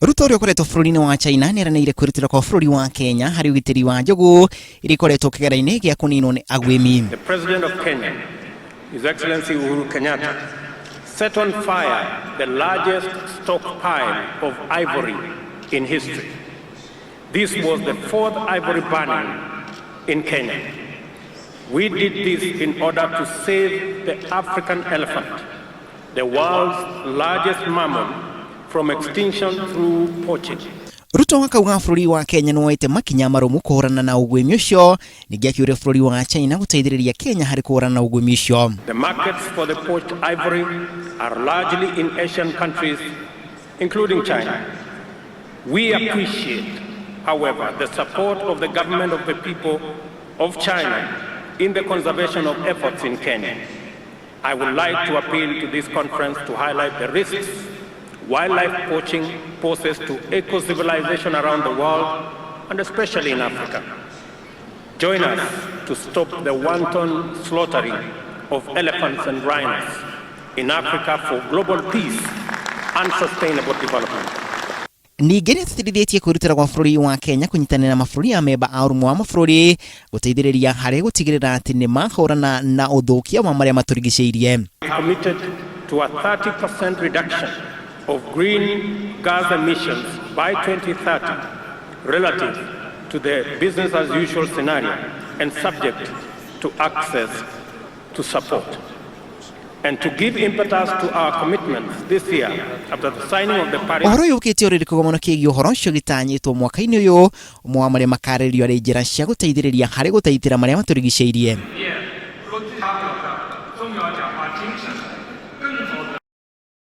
Ruto uri ukoretwo bũrũri-inĩ wa China nĩeranĩire kwĩrutĩra kwa bũrũri wa Kenya harĩ ũgitĩri wa njogu iria ikoretwo kĩgera-inĩ gĩa kũninwo nĩ agwĩmi. The President of Kenya, His Excellency Uhuru Kenyatta, set on fire the largest stockpile of ivory in history. This was the fourth ivory burning in Kenya. We did this in order to save the African elephant, the world's largest mammal, from extinction through poaching. Ruto akauga bũrũri wa Kenya nĩwoete makinya marũmu kũhũrana na ũgwĩmi ũcio, ningĩ akĩũria bũrũri wa China gũteithĩrĩria Kenya harĩ kũhũrana na ũgwĩmi ũcio. The markets for the poached ivory are largely in Asian countries, including China. We appreciate, however, the support of the government of the people of China in the conservation of efforts in Kenya. I would like to appeal to this conference to highlight the risks wildlife poaching poses to eco-civilization around the world, and especially in Africa. Join us to stop the wanton slaughtering of elephants and rhinos in Africa for global peace and sustainable development. Ningĩ nĩtũteithĩtie kwĩrutĩra kwa bũrũri wa Kenya kũnyitanĩra na mabũrũri ya memba a ũrũmwe wa mabũrũri gũteithĩrĩria harĩ gũtigĩrĩra atĩ nĩmahũrana na ũthũkia wa marĩa matũrigicĩirie. Committed to a 30% reduction of green gas emissions by 2030 relative to the business as usual scenario and subject to access to support. And to give impetus to our commitments this year after the signing of the Paris. Ũhoro ũyũ ũkĩte ũrĩrĩ kũgomano kĩgiĩ ũhoro ũcio gĩtanyĩtwo mwaka-inĩ ũyũ, ũmwe wa marĩa makarĩrio arĩ njĩra cia gũteithĩrĩria harĩ gũteithĩra marĩa matũrigicĩirie.